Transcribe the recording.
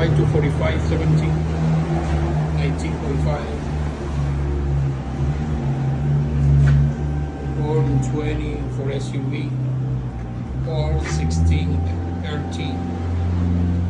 245, 245, 70, 19.5, 420 for SUV, or 16, 13.